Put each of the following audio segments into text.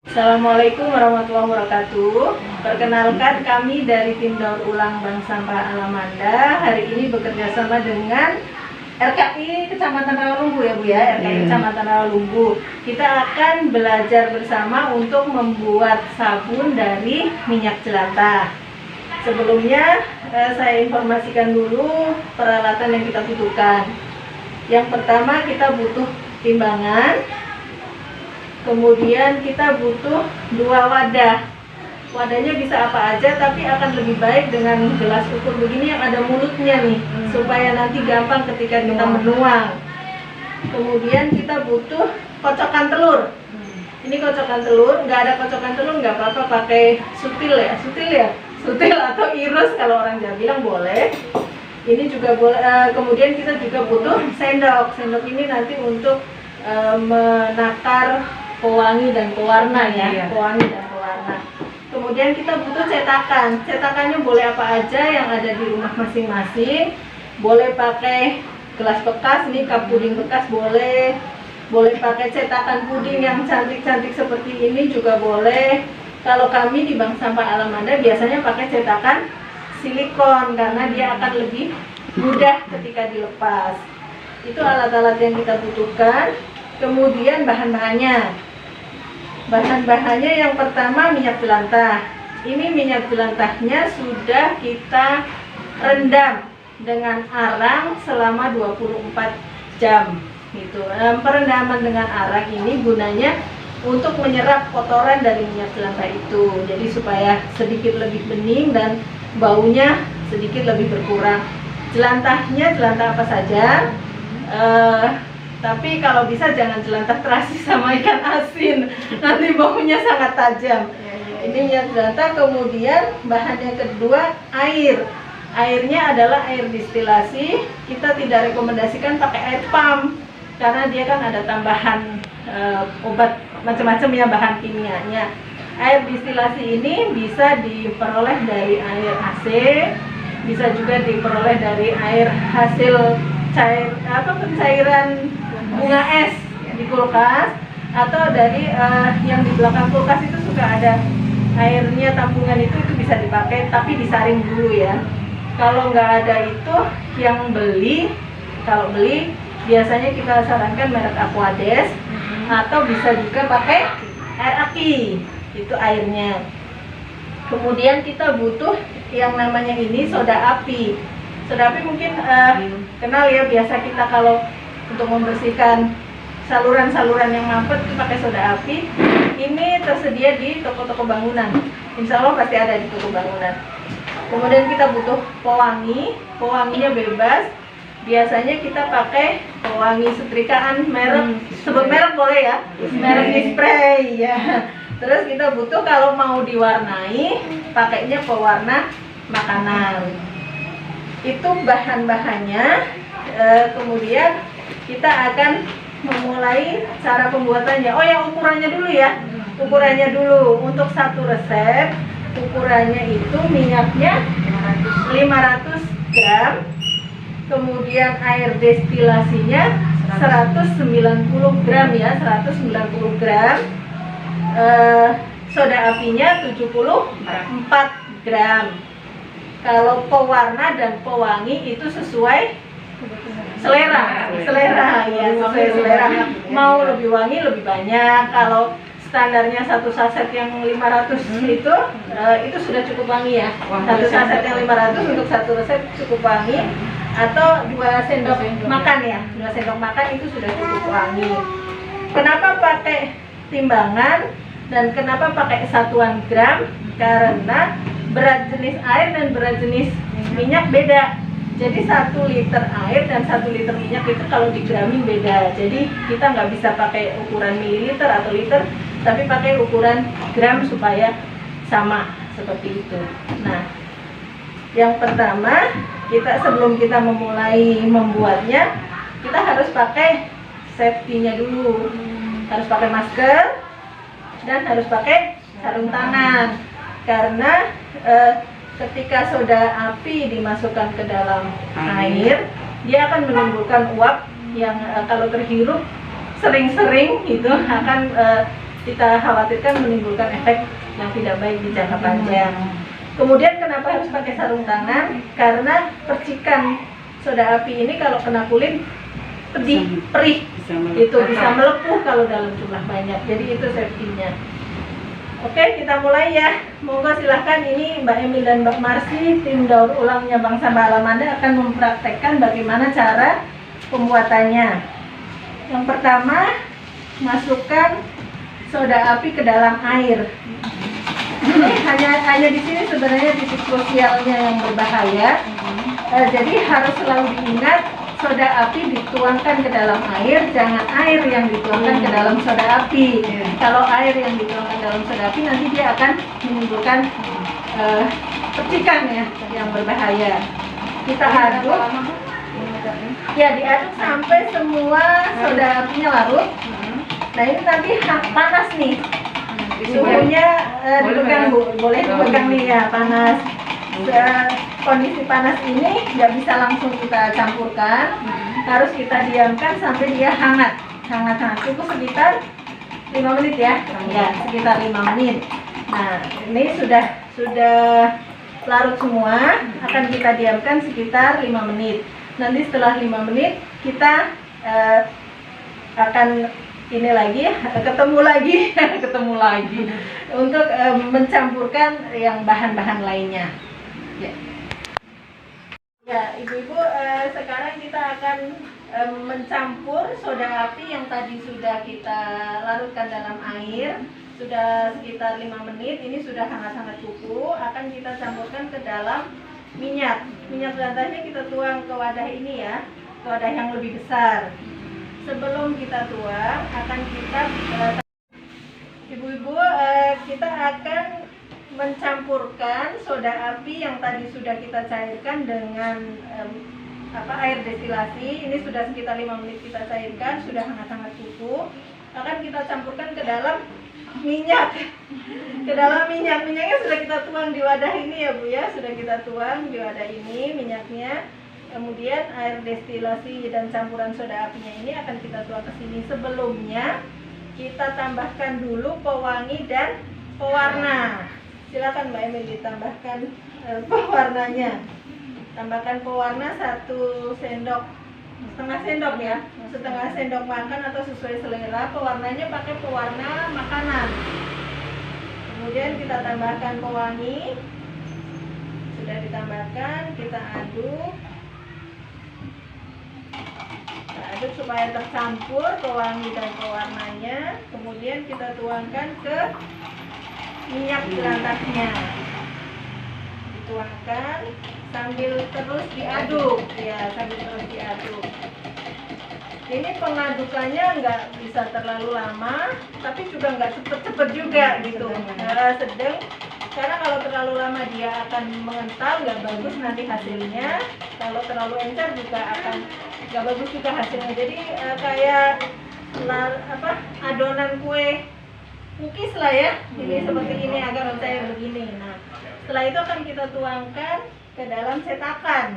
Assalamualaikum warahmatullahi wabarakatuh. Perkenalkan, kami dari tim daur ulang Bank Sampah Alamanda hari ini bekerja sama dengan RKI Kecamatan Rawalumbu ya Bu ya, RKI Kecamatan Rawalumbu. Kita akan belajar bersama untuk membuat sabun dari minyak jelantah. Sebelumnya saya informasikan dulu peralatan yang kita butuhkan. Yang pertama kita butuh timbangan. Kemudian kita butuh 2 wadah. Wadahnya bisa apa aja, tapi akan lebih baik dengan gelas ukur begini yang ada mulutnya nih, supaya nanti gampang ketika kita menuang. Kemudian kita butuh kocokan telur. Ini kocokan telur, nggak ada kocokan telur nggak apa-apa, pakai sutil atau irus kalau orang Jawa bilang boleh. Ini juga boleh. Kemudian kita juga butuh sendok. Sendok ini nanti untuk menakar pewangi dan pewarna ya, pewangi dan pewarna. Kemudian kita butuh cetakan. Cetakannya boleh apa aja yang ada di rumah masing-masing. Boleh pakai gelas bekas, nih cup puding bekas boleh. Boleh pakai cetakan puding yang cantik-cantik seperti ini juga boleh. Kalau kami di Bank Sampah Alamanda biasanya pakai cetakan silikon karena dia akan lebih mudah ketika dilepas. Itu alat-alat yang kita butuhkan. Kemudian bahan-bahannya yang pertama minyak jelantah. Ini minyak jelantahnya sudah kita rendam dengan arang selama 24 jam gitu. Perendaman dengan arang ini gunanya untuk menyerap kotoran dari minyak jelantah itu, jadi supaya sedikit lebih bening dan baunya sedikit lebih berkurang. Jelantahnya jelantah apa saja, tapi kalau bisa jangan jelantah terasi sama ikan asin, nanti baunya sangat tajam. Ini minyak jelantah. Kemudian bahan yang kedua air. Airnya adalah air distilasi. Kita tidak rekomendasikan pakai air pump karena dia kan ada tambahan obat macam-macam ya, bahan kimianya. Air distilasi ini bisa diperoleh dari air AC, bisa juga diperoleh dari air hasil pencairan bunga es di kulkas, atau dari yang di belakang kulkas itu suka ada airnya, tampungan itu bisa dipakai, tapi disaring dulu ya. Kalau nggak ada itu, yang kalau beli biasanya kita sarankan merek Aquades, atau bisa juga pakai air aki, itu airnya. Kemudian kita butuh yang namanya ini soda api. Soda api mungkin kenal ya, biasa kita kalau untuk membersihkan saluran-saluran yang mampet itu pakai soda api. Ini tersedia di toko-toko bangunan, insya Allah pasti ada di toko bangunan. Kemudian kita butuh pewangi. Pewanginya bebas, biasanya kita pakai pewangi setrikaan merek, sebut merek boleh ya, merek spray ya. Terus kita butuh kalau mau diwarnai, pakainya pewarna makanan. Itu bahan-bahannya. Kemudian kita akan memulai cara pembuatannya. Oh ya, ukurannya dulu ya. Ukurannya dulu. Untuk satu resep, ukurannya itu minyaknya 500 gram. Kemudian air destilasinya 190 gram ya, 190 gram. Soda apinya 74 gram. Kalau pewarna dan pewangi itu sesuai selera ya, sesuai selera. Mau lebih wangi lebih banyak. Kalau standarnya satu saset yang 500 itu sudah cukup wangi ya. Satu saset yang 500 untuk satu resep cukup wangi. Atau 2 sendok makan ya, 2 sendok makan itu sudah cukup wangi. Kenapa pakai timbangan dan kenapa pakai satuan gram? Karena berat jenis air dan berat jenis minyak beda. Jadi 1 liter air dan 1 liter minyak itu kalau digramin beda. Jadi kita nggak bisa pakai ukuran mililiter atau liter, tapi pakai ukuran gram supaya sama seperti itu. Nah, yang pertama, sebelum kita memulai membuatnya, kita harus pakai safety-nya dulu. Harus pakai masker dan harus pakai sarung tangan. Karena ketika soda api dimasukkan ke dalam air, dia akan menimbulkan uap yang kalau terhirup sering-sering itu akan kita khawatirkan menimbulkan efek yang tidak baik di jangka panjang. Kemudian kenapa harus pakai sarung tangan? Karena percikan soda api ini kalau kena kulit pedih, perih, itu bisa melepuh kalau dalam jumlah banyak. Jadi itu safety-nya. Oke, kita mulai ya. Monggo silahkan, ini Mbak Emil dan Mbak Marsi, tim daur ulangnya Bank Sampah Alamanda akan mempraktekkan bagaimana cara pembuatannya. Yang pertama, masukkan soda api ke dalam air. Ini hanya di sini sebenarnya titik krusialnya yang berbahaya. Jadi harus selalu diingat, soda api dituangkan ke dalam air, jangan air yang dituangkan ke dalam soda api. Kalau air yang dituangkan dalam soda api, nanti dia akan menimbulkan percikan ya, yang berbahaya. Kita aduk, ya diaduk sampai semua soda apinya larut. Nah ini nanti panas nih, suhunya dipegang Bu, boleh dipegang nih ya, panas. Kondisi panas ini nggak bisa langsung kita campurkan, harus kita diamkan sampai dia hangat. Cukup sekitar 5 menit ya, sekitar 5 menit. Nah ini sudah larut semua, akan kita diamkan sekitar 5 menit. Nanti setelah 5 menit kita akan ketemu lagi untuk mencampurkan yang bahan-bahan lainnya. Ya, ibu-ibu, sekarang kita akan mencampur soda api yang tadi sudah kita larutkan dalam air, sudah sekitar 5 menit. Ini sudah hangat-hangat kuku. Akan kita campurkan ke dalam minyak. Minyak mentahnya kita tuang ke wadah ini ya, ke wadah yang lebih besar. Sebelum kita tuang, akan kita ibu-ibu, kita akan mencampurkan soda api yang tadi sudah kita cairkan dengan air destilasi. Ini sudah sekitar 5 menit kita cairkan, sudah hangat-hangat kuku. Akan kita campurkan ke dalam minyak. Minyaknya sudah kita tuang di wadah ini ya Bu ya, sudah kita tuang di wadah ini minyaknya. Kemudian air destilasi dan campuran soda apinya ini akan kita tuang ke sini. Sebelumnya kita tambahkan dulu pewangi dan pewarna. Silakan Mbak Emil ditambahkan pewarnanya. Tambahkan pewarna 1 sendok, setengah sendok ya, setengah sendok makan atau sesuai selera. Pewarnanya pakai pewarna makanan. Kemudian kita tambahkan pewangi. Sudah ditambahkan, kita aduk. Kita aduk supaya tercampur pewangi dan pewarnanya. Kemudian kita tuangkan ke minyak jelantahnya, dituangkan sambil terus diaduk ya, Ini pengadukannya nggak bisa terlalu lama, tapi juga nggak cepet-cepet juga gitu, sedang. Karena kalau terlalu lama dia akan mengental, nggak bagus nanti hasilnya. Kalau terlalu encer juga akan nggak bagus juga hasilnya. Jadi kayak adonan kue cookies lah ya, ini seperti ini, agak cair begini. Nah, setelah itu akan kita tuangkan ke dalam cetakan.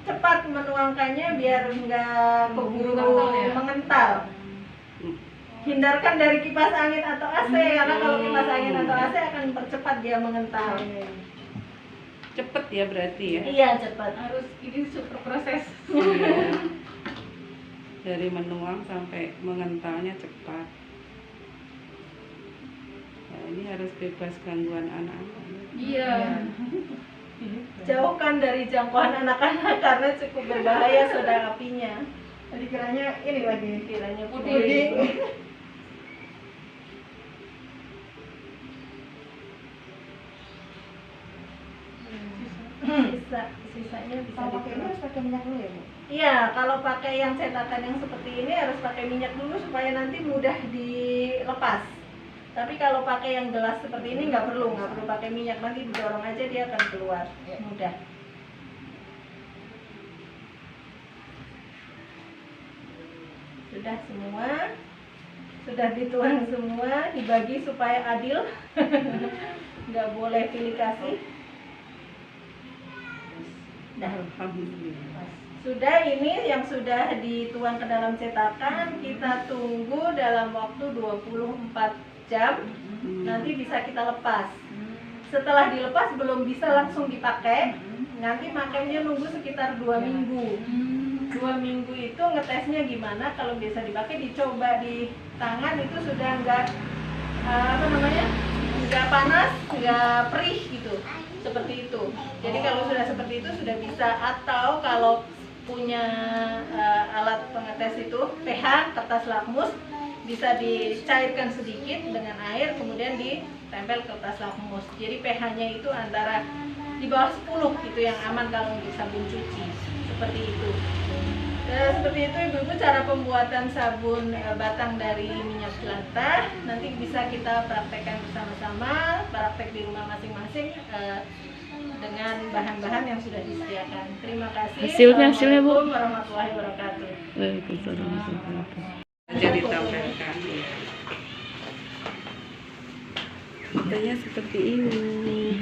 Cepat menuangkannya biar nggak keburu mengental. Hindarkan dari kipas angin atau AC, karena kalau kipas angin atau AC akan mempercepat dia mengental. Cepet ya berarti ya? Iya cepat. Harus ini super proses. Dari menuang sampai mengentalnya cepat. Nah, ini harus bebas gangguan anak-anak. Iya. Jauhkan dari jangkauan anak-anak karena cukup berbahaya soda apinya. Tadi kiranya ini lagi, kiranya puding. Sisanya bisa pakai minyak dulu ya Bu? Iya, kalau pakai yang cetakan yang seperti ini harus pakai minyak dulu supaya nanti mudah dilepas. Tapi kalau pakai yang gelas seperti ini nggak perlu pakai minyak, nanti didorong aja dia akan keluar mudah. Sudah semua, sudah dituang semua, dibagi supaya adil, nggak boleh pilih kasih. Dah. Alhamdulillah. Sudah, ini yang sudah dituang ke dalam cetakan, kita tunggu dalam waktu 24 jam, nanti bisa kita lepas. Setelah dilepas belum bisa langsung dipakai, nanti makanya nunggu sekitar 2 minggu. 2 minggu itu ngetesnya gimana, kalau biasa dipakai dicoba di tangan itu sudah nggak nggak panas, nggak perih gitu, seperti itu. Jadi kalau sudah seperti itu sudah bisa. Atau kalau punya alat pengetes itu pH, kertas lakmus, bisa dicairkan sedikit dengan air kemudian ditempel kertas lakmus. Jadi pH-nya itu antara di bawah 10 itu yang aman kalau untuk sabun cuci, seperti itu. Seperti itu ibu-ibu cara pembuatan sabun batang dari minyak jelantah. Nanti bisa kita praktekkan bersama-sama, praktek di rumah masing-masing dengan bahan-bahan yang sudah disediakan. Terima kasih. Hasilnya, Bu. Assalamualaikum warahmatullahi wabarakatuh. Aja ditampilkan. Katanya seperti ini.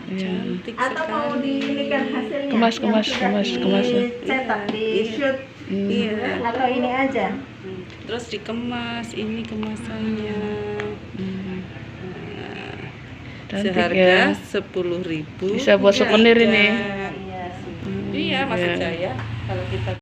Cantik Atau mau sekali. diinikan hasilnya? Kemas. Cetak, di shoot. Iya. Atau ini aja. Terus dikemas, ini kemasannya. Cantik Seharga ya. 10.000. Bisa buat souvenir ini. Iya sih. Iya, maksud Iya. saya kalau kita